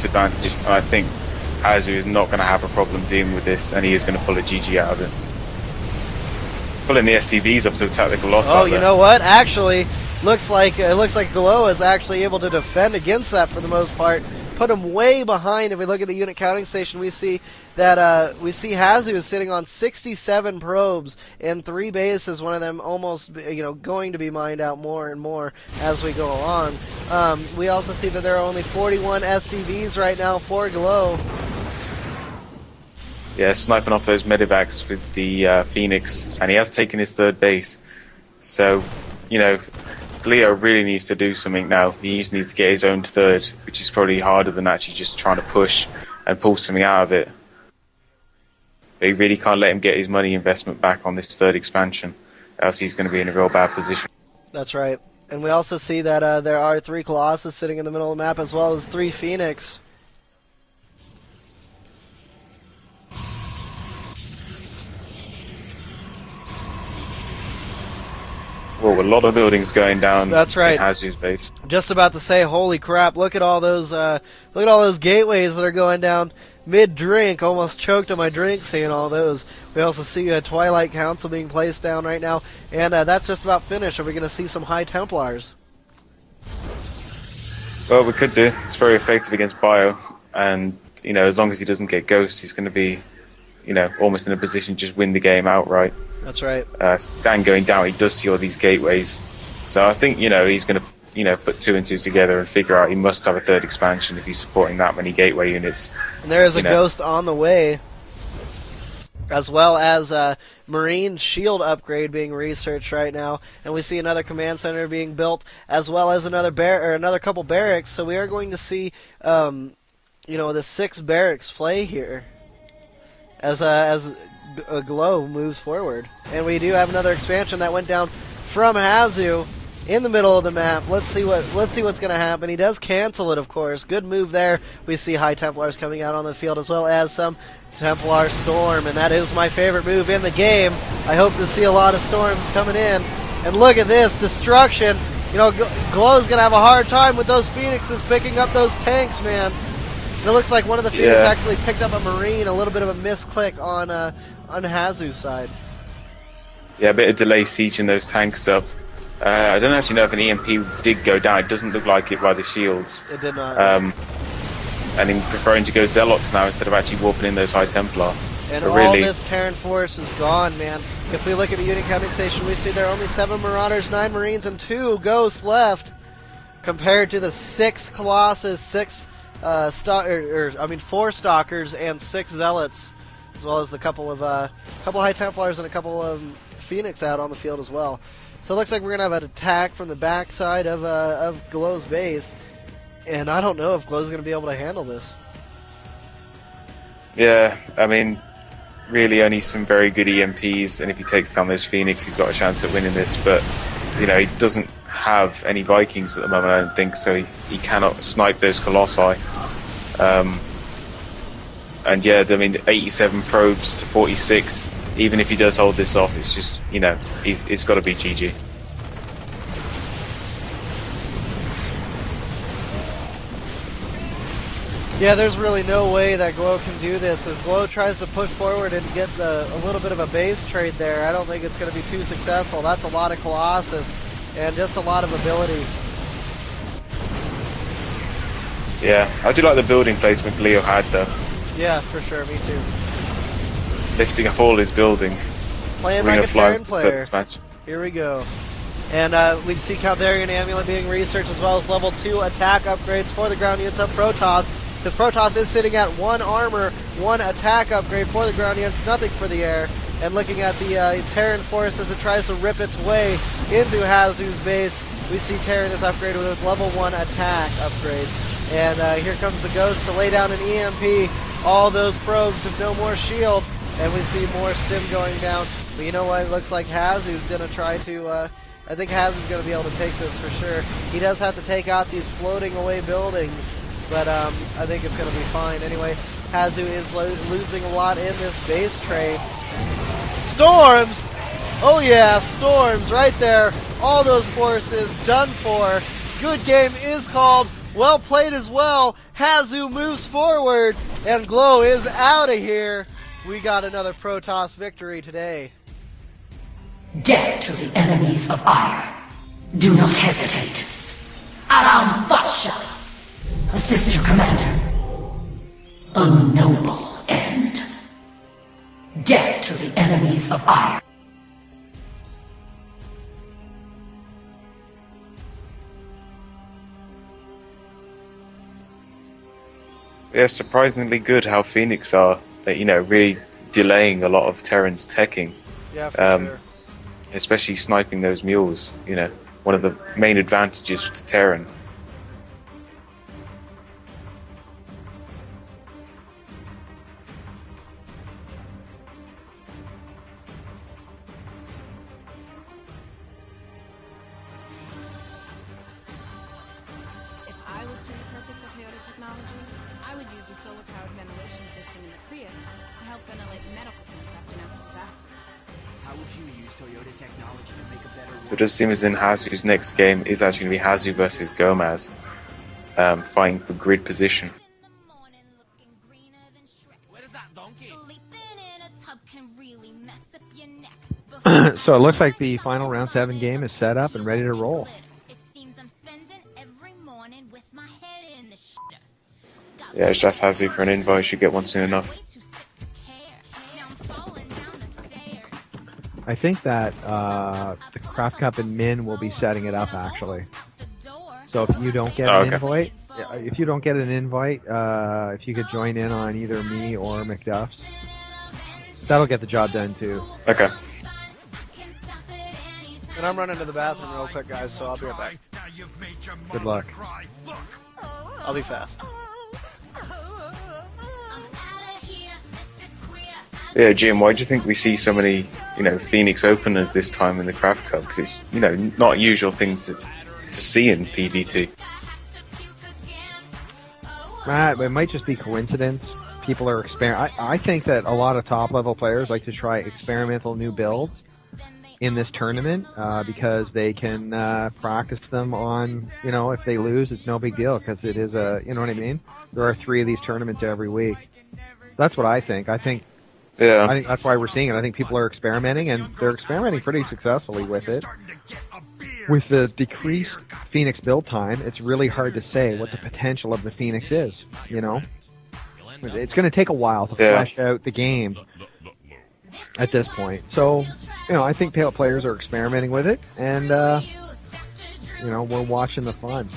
disadvantage. And I think Hazu is not going to have a problem dealing with this, and he is going to pull a GG out of it. Pulling the SCVs up to attack the Colossi. Oh, you know what? Actually, looks like Glow is actually able to defend against that for the most part. Put him way behind. If we look at the unit counting station, we see that Hazu is sitting on 67 probes and 3 bases. One of them almost, going to be mined out more and more as we go along. We also see that there are only 41 SCVs right now for Glow. Yeah, sniping off those medevacs with the Phoenix, and he has taken his 3rd base. So, Leo really needs to do something now. He needs to get his own 3rd, which is probably harder than actually just trying to push and pull something out of it. But he really can't let him get his money investment back on this 3rd expansion, else he's going to be in a real bad position. That's right. And we also see that there are 3 Colossus sitting in the middle of the map, as well as 3 Phoenix. Whoa, a lot of buildings going down. That's right. In Hazu's base. Just about to say, holy crap! Look at all those gateways that are going down mid-drink. Almost choked on my drink seeing all those. We also see a Twilight Council being placed down right now, and that's just about finished. Are we going to see some High Templars? Well, we could do. It's very effective against Bio, and as long as he doesn't get ghosts, he's going to be, almost in a position to just win the game outright. That's right. Stan going down, he does see all these gateways. So I think, he's going to, put 2 and 2 together and figure out he must have a 3rd expansion if he's supporting that many gateway units. And there is a ghost on the way, as well as a Marine shield upgrade being researched right now. And we see another command center being built, as well as another couple barracks. So we are going to see, the 6 barracks play here as a Glow moves forward. And we do have another expansion that went down from Hazu in the middle of the map. Let's see what's going to happen. He does cancel it, of course. Good move there. We see High Templars coming out on the field, as well as some Templar Storm, and that is my favorite move in the game. I hope to see a lot of Storms coming in. And look at this destruction. Glow's going to have a hard time with those Phoenixes picking up those tanks, man. And it looks like one of the Phoenix actually picked up a Marine. A little bit of a misclick on Hazu's side. Yeah, a bit of delay sieging those tanks up. I don't actually know if an EMP did go down. It doesn't look like it by the shields. It did not. And him preferring to go Zealots now instead of actually warping in those High Templar. And all this Terran force is gone, man. If we look at the unit counting station, we see there are only 7 Marauders, 9 Marines, and 2 Ghosts left, compared to the 6 Colossus, 4 Stalkers, and 6 Zealots, as well as the couple High Templars and a couple of Phoenix out on the field as well. So it looks like we're going to have an attack from the backside of Glow's base, and I don't know if Glow's going to be able to handle this. Yeah, I mean, really only some very good EMPs, and if he takes down those Phoenix, he's got a chance at winning this, but, he doesn't have any Vikings at the moment, I don't think, so he cannot snipe those Colossi. And yeah, I mean, 87 probes to 46, even if he does hold this off, it's just, it's got to be GG. Yeah, there's really no way that Glow can do this. As Glow tries to push forward and get a little bit of a base trade there, I don't think it's going to be too successful. That's a lot of Colossus and just a lot of ability. Yeah, I do like the building placement Leo had, though. Yeah, for sure, me too. Lifting up all his buildings. Playing like a Terran player. Here we go. And we see Caldarian Amulet being researched, as well as level 2 attack upgrades for the ground units of Protoss. Because Protoss is sitting at 1 armor, 1 attack upgrade for the ground units, nothing for the air. And looking at the Terran force as it tries to rip its way into Hazu's base, we see Terran is upgraded with level 1 attack upgrade. And here comes the Ghost to lay down an EMP. All those probes with no more shield. And we see more stim going down. But you know what? It looks like Hazu's going to try to... I think Hazu's going to be able to take this for sure. He does have to take out these floating away buildings. But I think it's going to be fine. Anyway, Hazu is losing a lot in this base trade. Storms! Oh yeah, Storms right there. All those forces done for. Good game is called. Well played as well. Hazu moves forward, and Glow is out of here. We got another Protoss victory today. Death to the enemies of Ire. Do not hesitate. Alam Fasha. Assist your commander. A noble end. Death to the enemies of Ire. Yeah, surprisingly good how Phoenix are, really delaying a lot of Terran's teching. Yeah, for sure. Especially sniping those mules, one of the main advantages to Terran. If I was to repurpose the Toyota technology, I would use the solar-powered ventilation system in the Prius to help ventilate medical tents after natural disasters. How would you use Toyota technology to make a better world? So it does seem as in Hazu's next game is actually going to be Hazu versus Gomez, fighting for grid position. So it looks like the final round 7 game is set up and ready to roll. Yeah, it's just Hazu for an invite. Should get one soon enough. I think that the CraftCup and Min will be setting it up actually. So if you don't get an invite, if you could join in on either me or McDuff's, that'll get the job done too. Okay. And I'm running to the bathroom real quick, guys, so I'll be right back. Good luck. I'll be fast. Yeah, Jim, why do you think we see so many, Phoenix openers this time in the Craft Cup? Because it's, not a usual thing to see in PvT. It might just be coincidence. People are I think that a lot of top-level players like to try experimental new builds in this tournament because they can practice them on, if they lose, it's no big deal because it is you know what I mean? There are 3 of these tournaments every week. That's what I think. I think that's why we're seeing it. I think people are experimenting, and they're experimenting pretty successfully with it. With the decreased Phoenix build time, it's really hard to say what the potential of the Phoenix is, It's going to take a while to flesh out the game at this point. So, I think players are experimenting with it, and, we're watching the fun.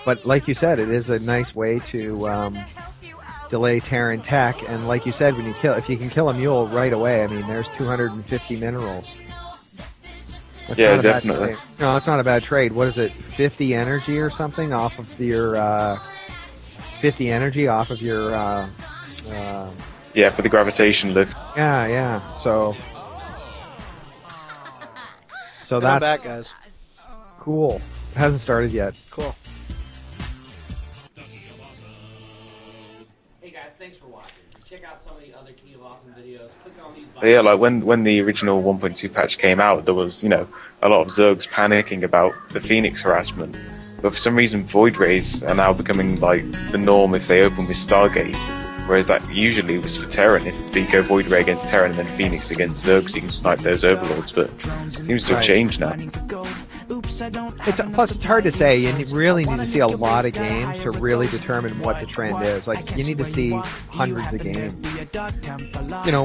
But like you said, it is a nice way to delay Terran tech, and like you said, if you can kill a mule right away, there's 250 minerals. That's definitely. No, it's not a bad trade. What is it, 50 energy or something off of your... 50 energy off of your... for the gravitation lift. Yeah. So that's... I'm back, guys. Cool. It hasn't started yet. Cool. Hey guys, thanks for watching. Check out some of the other King of Awesome videos. Click on these buttons. Yeah, like when the original 1.2 patch came out, there was, a lot of Zergs panicking about the Phoenix harassment. But for some reason, Void Rays are now becoming like the norm if they open with Stargate. Whereas that usually was for Terran. If they go Void Ray against Terran and then Phoenix against Zerg, so you can snipe those overlords. But it seems to have changed now. Plus, it's hard to say. You really need to see a lot of games to really determine what the trend is. Like, you need to see hundreds of games.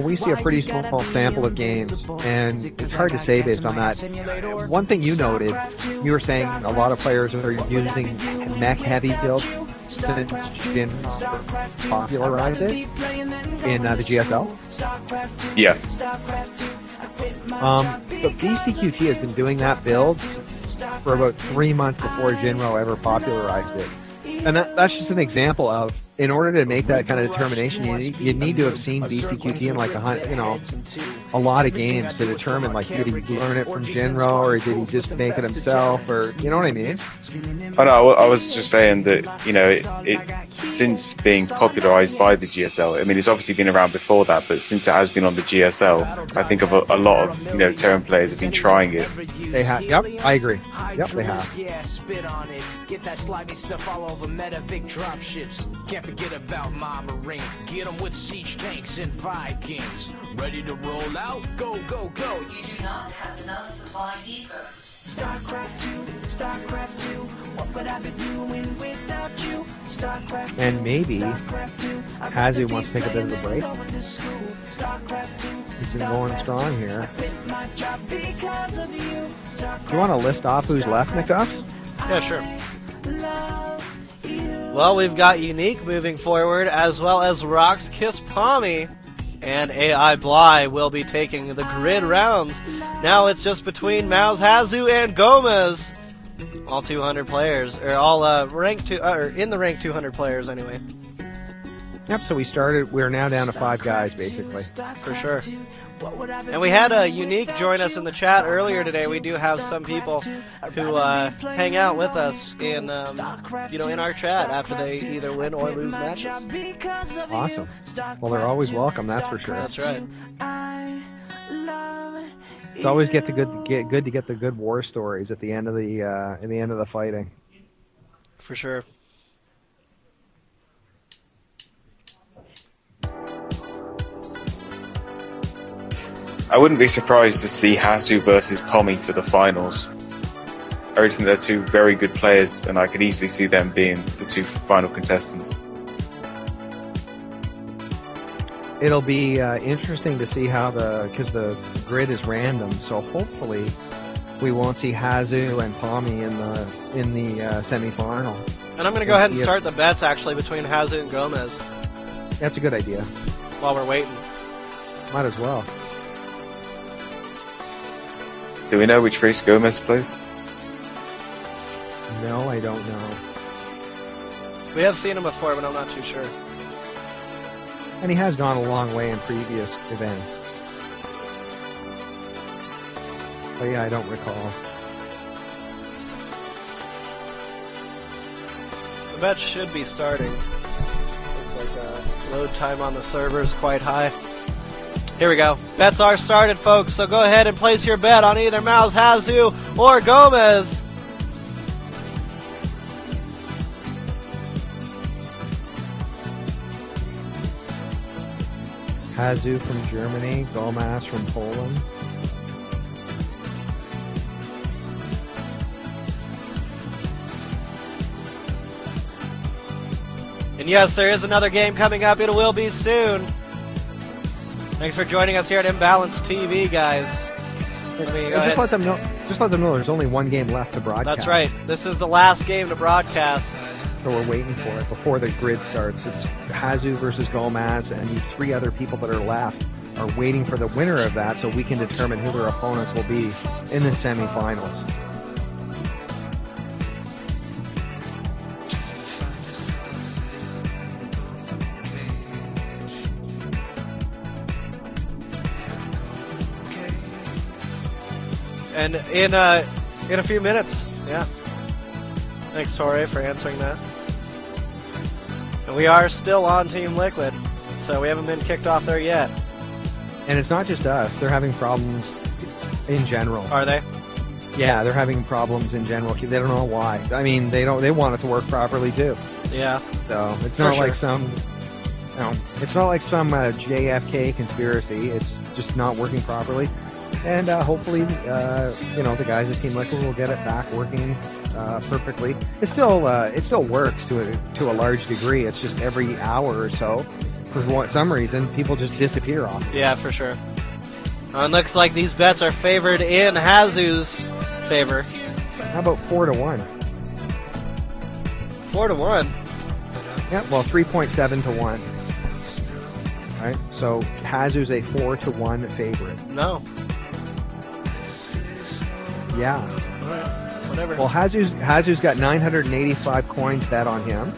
We see a pretty small sample of games, and it's hard to say based on that. One thing you noted, you were saying a lot of players are using mech-heavy builds since Jin popularized it in the GSL. Yeah. But BCQT has been doing that build for about 3 months before Jinro ever popularized it. And that's just an example of in order to make that kind of determination, you need to have seen BCQT in like a lot of games to determine, like, did he learn it from Jinro, or did he just make it himself, or you know what I mean? Oh no, I was just saying that, you know, it since being popularized by the GSL, I mean, it's obviously been around before that, but since it has been on the GSL, I think of a lot of, you know, Terran players have been trying it. They have. Yep, I agree. Yep, they have. Yeah, spit on it. Get that slimy stuff all over Metavic dropships. Can't forget about my Marine. Get them with siege tanks and Vikings. Ready to roll out? Go, go, go. You do not have enough supply depots. StarCraft 2, StarCraft 2. What would I be doing without you? StarCraft 2. And maybe StarCraft 2. Kazu wants to take a bit of a break. StarCraft 2. He's been going strong here. My job because of you. Do you want to list off who's left, McDuff? Yeah, sure. Well, we've got Unique moving forward, as well as Rock's Kiss Pommy, and AI Bly will be taking the grid rounds. Now it's just between Mouse Hazu and Gomez. All 200 players, or all in the rank 200 players anyway. Yep, so we're now down to 5 guys, basically. For sure. And we had a Unique join us in the chat earlier today. We do have some people who hang out with us in in our chat after they either win or lose matches. Awesome. Well, they're always welcome, that's for sure. That's right. It's always good to get the good war stories at the end of the fighting. For sure. I wouldn't be surprised to see Hasu versus Pommy for the finals. I think they're two very good players, and I could easily see them being the 2 final contestants. It'll be interesting to see how because the grid is random, so hopefully we won't see Hazu and Pommy in the semi-final. And I'm going to go ahead and start the bets actually between Hazu and Gomez. That's a good idea. While we're waiting. Might as well. Do we know which race Gomez plays? No, I don't know. We have seen him before, but I'm not too sure. And he has gone a long way in previous events. But yeah, I don't recall. The bet should be starting. Looks like load time on the server is quite high. Here we go. Bets are started, folks, so go ahead and place your bet on either Mouse Hazu or Gomez. Hazu from Germany, Gomez from Poland. And yes, there is another game coming up. It will be soon. Thanks for joining us here at Imbalance TV, guys. Just let them know there's only one game left to broadcast. That's right. This is the last game to broadcast. So we're waiting for it before the grid starts. It's Hazu versus Gomez, and these 3 other people that are left are waiting for the winner of that so we can determine who their opponents will be in the semifinals. And in a few minutes, yeah. Thanks, Torre, for answering that. And we are still on Team Liquid, so we haven't been kicked off there yet. And it's not just us; they're having problems in general. Are they? Yeah, they're having problems in general. They don't know why. I mean, they want it to work properly too. Yeah. So it's not like some, it's not like some JFK conspiracy. It's just not working properly. And hopefully, the guys at Team Liquid will get it back working perfectly. It still works to a large degree. It's just every hour or so, for some reason, people just disappear off it. Yeah, for sure. It looks like these bets are favored in Hazu's favor. How about 4-1? 4-1? Yeah, well, 3.7 to 1. Right? So Hazu's a 4-1 favorite. No. Yeah. Alright, whatever. Well, Hazu's got 985 coins bet on him,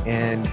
and